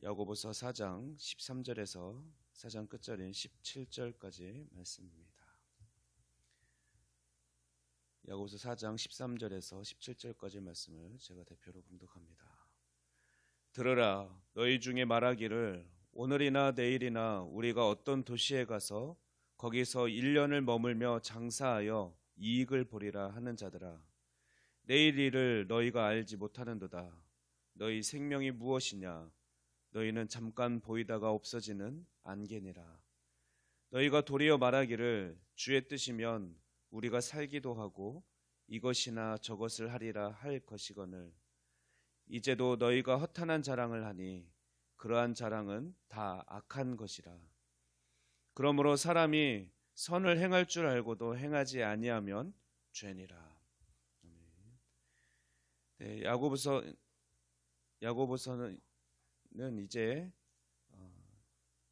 야고보서 4장 13절에서 4장 끝절인 17절까지 말씀입니다. 야고보서 4장 13절에서 17절까지 말씀을 제가 대표로 봉독합니다. 들으라, 너희 중에 말하기를 오늘이나 내일이나 우리가 어떤 도시에 가서 거기서 1년을 머물며 장사하여 이익을 보리라 하는 자들아, 내일 일을 너희가 알지 못하는도다. 너희 생명이 무엇이냐? 너희는 잠깐 보이다가 없어지는 안개니라. 너희가 도리어 말하기를 주의 뜻이면 우리가 살기도 하고 이것이나 저것을 하리라 할 것이거늘, 이제도 너희가 허탄한 자랑을 하니 그러한 자랑은 다 악한 것이라. 그러므로 사람이 선을 행할 줄 알고도 행하지 아니하면 죄니라. 네, 야고보서는 이제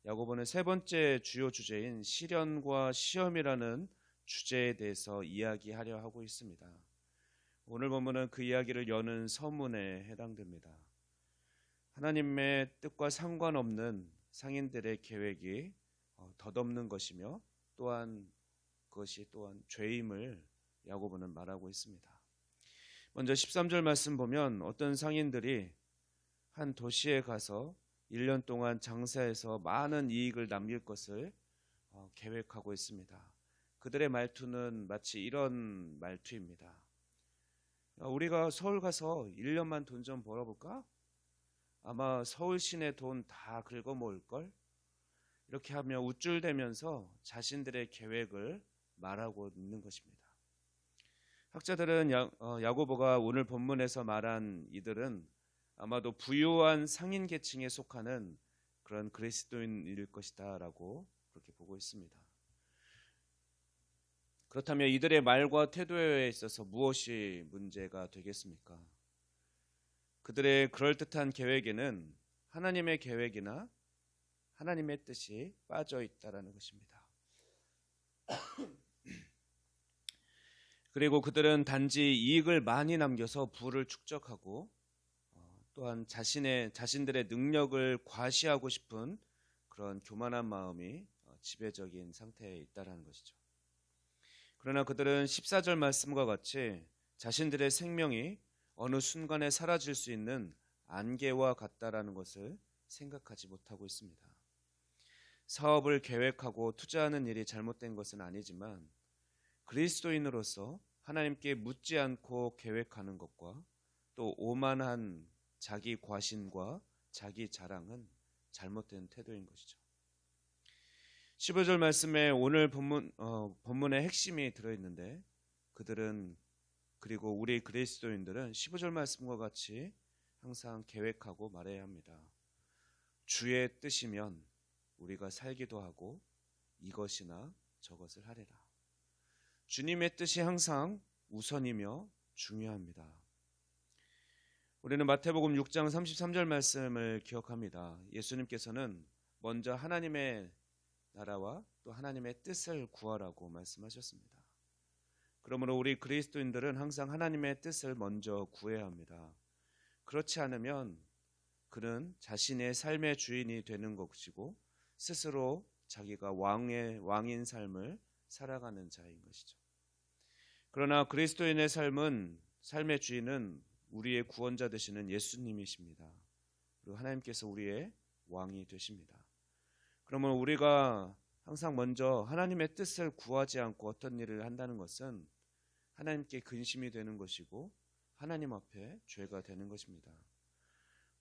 야고보는 세 번째 주요 주제인 시련과 시험이라는 주제에 대해서 이야기하려 하고 있습니다. 오늘 본문은 그 이야기를 여는 서문에 해당됩니다. 하나님의 뜻과 상관없는 상인들의 계획이 덧없는 것이며 또한 그것이 또한 죄임을 야고보는 말하고 있습니다. 먼저 13절 말씀 보면 어떤 상인들이 한 도시에 가서 1년 동안 장사해서 많은 이익을 남길 것을 계획하고 있습니다. 그들의 말투는 마치 이런 말투입니다. 우리가 서울 가서 1년만 돈 좀 벌어볼까? 아마 서울 시내 돈 다 긁어모을걸? 이렇게 하며 우쭐대면서 자신들의 계획을 말하고 있는 것입니다. 학자들은 야고보가 오늘 본문에서 말한 이들은 아마도 부유한 상인 계층에 속하는 그런 그리스도인일 것이다 라고 그렇게 보고 있습니다. 그렇다면 이들의 말과 태도에 있어서 무엇이 문제가 되겠습니까? 그들의 그럴듯한 계획에는 하나님의 계획이나 하나님의 뜻이 빠져 있다라는 것입니다. 그리고 그들은 단지 이익을 많이 남겨서 부를 축적하고 또한 자신들의 능력을 과시하고 싶은 그런 교만한 마음이 지배적인 상태에 있다라는 것이죠. 그러나 그들은 14절 말씀과 같이 자신들의 생명이 어느 순간에 사라질 수 있는 안개와 같다라는 것을 생각하지 못하고 있습니다. 사업을 계획하고 투자하는 일이 잘못된 것은 아니지만 그리스도인으로서 하나님께 묻지 않고 계획하는 것과 또 오만한 자기 과신과 자기 자랑은 잘못된 태도인 것이죠. 15절 말씀에 오늘 본문의 핵심이 들어있는데 그들은 그리고 우리 그리스도인들은 15절 말씀과 같이 항상 계획하고 말해야 합니다. 주의 뜻이면 우리가 살기도 하고 이것이나 저것을 하리라. 주님의 뜻이 항상 우선이며 중요합니다. 우리는 마태복음 6장 33절 말씀을 기억합니다. 예수님께서는 먼저 하나님의 나라와 또 하나님의 뜻을 구하라고 말씀하셨습니다. 그러므로 우리 그리스도인들은 항상 하나님의 뜻을 먼저 구해야 합니다. 그렇지 않으면 그는 자신의 삶의 주인이 되는 것이고 스스로 자기가 왕인 삶을 살아가는 자인 것이죠. 그러나 그리스도인의 삶의 주인은 우리의 구원자 되시는 예수님이십니다. 그리고 하나님께서 우리의 왕이 되십니다. 그러면 우리가 항상 먼저 하나님의 뜻을 구하지 않고 어떤 일을 한다는 것은 하나님께 근심이 되는 것이고 하나님 앞에 죄가 되는 것입니다.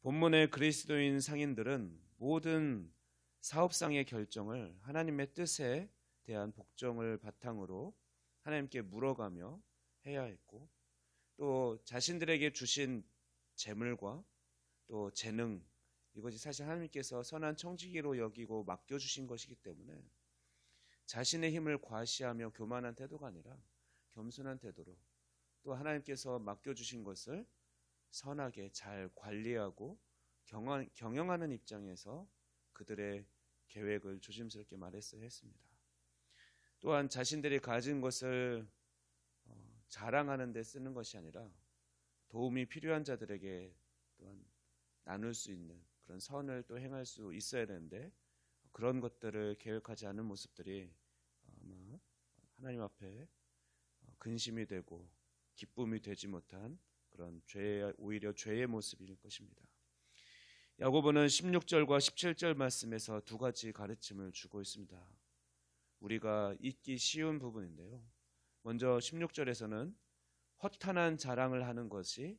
본문의 그리스도인 상인들은 모든 사업상의 결정을 하나님의 뜻에 대한 복종을 바탕으로 하나님께 물어가며 해야 했고 또 자신들에게 주신 재물과 또 재능, 이것이 사실 하나님께서 선한 청지기로 여기고 맡겨주신 것이기 때문에 자신의 힘을 과시하며 교만한 태도가 아니라 겸손한 태도로 또 하나님께서 맡겨주신 것을 선하게 잘 관리하고 경영하는 입장에서 그들의 계획을 조심스럽게 말했어야 했습니다. 또한 자신들이 가진 것을 자랑하는 데 쓰는 것이 아니라 도움이 필요한 자들에게 또한 나눌 수 있는 그런 선을 또 행할 수 있어야 되는데 그런 것들을 계획하지 않은 모습들이 아마 하나님 앞에 근심이 되고 기쁨이 되지 못한 그런 오히려 죄의 모습일 것입니다. 야고보는 16절과 17절 말씀에서 두 가지 가르침을 주고 있습니다. 우리가 잊기 쉬운 부분인데요. 먼저 16절에서는 허탄한 자랑을 하는 것이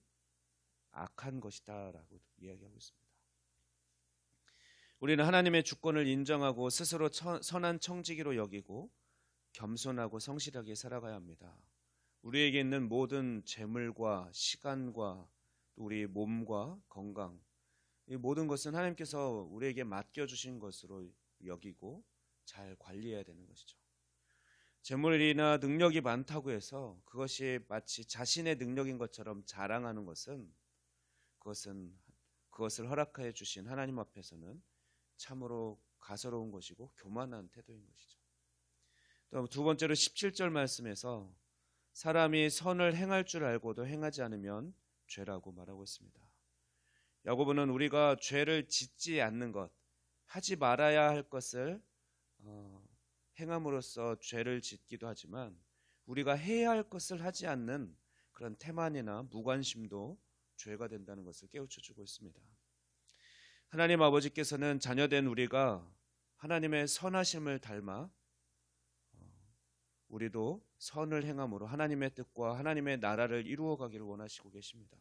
악한 것이다 라고 이야기하고 있습니다. 우리는 하나님의 주권을 인정하고 스스로 선한 청지기로 여기고 겸손하고 성실하게 살아가야 합니다. 우리에게 있는 모든 재물과 시간과 또 우리 몸과 건강, 이 모든 것은 하나님께서 우리에게 맡겨주신 것으로 여기고 잘 관리해야 되는 것이죠. 재물이나 능력이 많다고 해서 그것이 마치 자신의 능력인 것처럼 자랑하는 것은 그것을 허락해 주신 하나님 앞에서는 참으로 가소로운 것이고 교만한 태도인 것이죠. 또 두 번째로 17절 말씀에서 사람이 선을 행할 줄 알고도 행하지 않으면 죄라고 말하고 있습니다. 야고보는 우리가 죄를 짓지 않는 것, 하지 말아야 할 것을 행함으로써 죄를 짓기도 하지만 우리가 해야 할 것을 하지 않는 그런 태만이나 무관심도 죄가 된다는 것을 깨우쳐주고 있습니다. 하나님 아버지께서는 자녀된 우리가 하나님의 선하심을 닮아 우리도 선을 행함으로 하나님의 뜻과 하나님의 나라를 이루어가기를 원하시고 계십니다.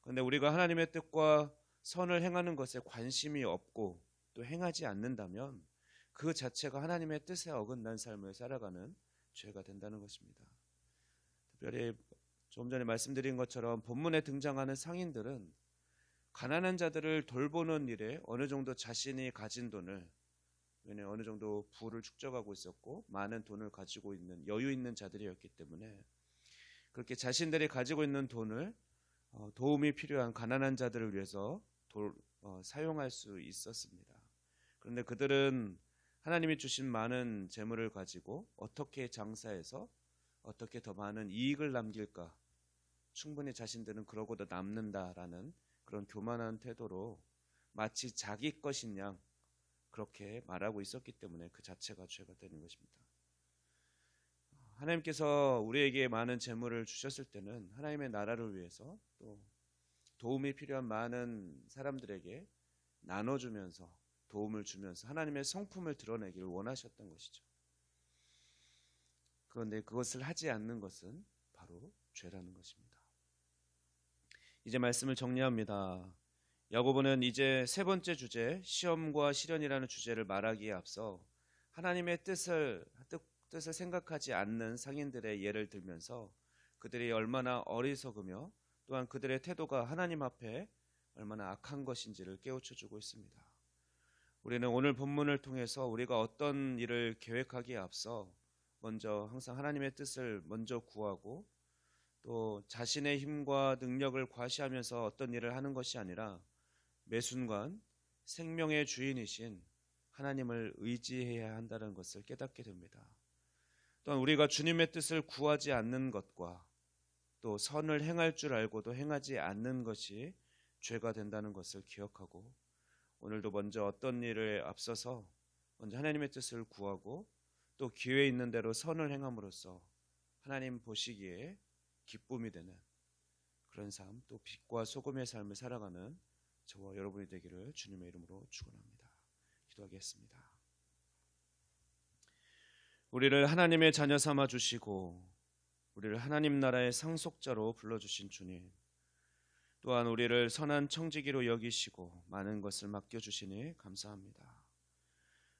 그런데 우리가 하나님의 뜻과 선을 행하는 것에 관심이 없고 또 행하지 않는다면 그 자체가 하나님의 뜻에 어긋난 삶을 살아가는 죄가 된다는 것입니다. 특별히 조금 전에 말씀드린 것처럼 본문에 등장하는 상인들은 가난한 자들을 돌보는 일에 어느 정도 자신이 가진 돈을, 어느 정도 부를 축적하고 있었고 많은 돈을 가지고 있는 여유 있는 자들이었기 때문에 그렇게 자신들이 가지고 있는 돈을 도움이 필요한 가난한 자들을 위해서 사용할 수 있었습니다. 그런데 그들은 하나님이 주신 많은 재물을 가지고 어떻게 장사해서 어떻게 더 많은 이익을 남길까, 충분히 자신들은 그러고도 남는다라는 그런 교만한 태도로 마치 자기 것인 양 그렇게 말하고 있었기 때문에 그 자체가 죄가 되는 것입니다. 하나님께서 우리에게 많은 재물을 주셨을 때는 하나님의 나라를 위해서 또 도움이 필요한 많은 사람들에게 나눠주면서 도움을 주면서 하나님의 성품을 드러내기를 원하셨던 것이죠. 그런데 그것을 하지 않는 것은 바로 죄라는 것입니다. 이제 말씀을 정리합니다. 야고보는 이제 세 번째 주제, 시험과 시련이라는 주제를 말하기에 앞서 하나님의 뜻을 생각하지 않는 상인들의 예를 들면서 그들이 얼마나 어리석으며 또한 그들의 태도가 하나님 앞에 얼마나 악한 것인지를 깨우쳐주고 있습니다. 우리는 오늘 본문을 통해서 우리가 어떤 일을 계획하기에 앞서 먼저 항상 하나님의 뜻을 먼저 구하고 또 자신의 힘과 능력을 과시하면서 어떤 일을 하는 것이 아니라 매 순간 생명의 주인이신 하나님을 의지해야 한다는 것을 깨닫게 됩니다. 또한 우리가 주님의 뜻을 구하지 않는 것과 또 선을 행할 줄 알고도 행하지 않는 것이 죄가 된다는 것을 기억하고 오늘도 먼저 어떤 일에 앞서서 먼저 하나님의 뜻을 구하고 또 기회 있는 대로 선을 행함으로써 하나님 보시기에 기쁨이 되는 그런 삶, 또 빛과 소금의 삶을 살아가는 저와 여러분이 되기를 주님의 이름으로 축원합니다. 기도하겠습니다. 우리를 하나님의 자녀 삼아 주시고 우리를 하나님 나라의 상속자로 불러주신 주님, 또한 우리를 선한 청지기로 여기시고 많은 것을 맡겨주시니 감사합니다.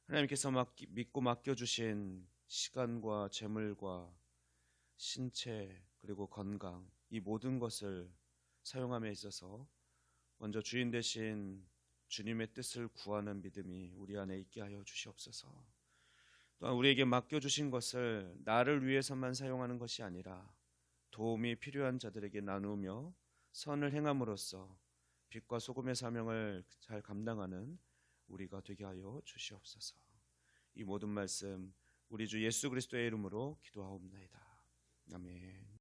하나님께서 믿고 맡겨주신 시간과 재물과 신체 그리고 건강, 이 모든 것을 사용함에 있어서 먼저 주인 되신 주님의 뜻을 구하는 믿음이 우리 안에 있게 하여 주시옵소서. 또한 우리에게 맡겨주신 것을 나를 위해서만 사용하는 것이 아니라 도움이 필요한 자들에게 나누며 선을 행함으로써 빛과 소금의 사명을 잘 감당하는 우리가 되게 하여 주시옵소서. 이 모든 말씀 우리 주 예수 그리스도의 이름으로 기도하옵나이다. 아멘.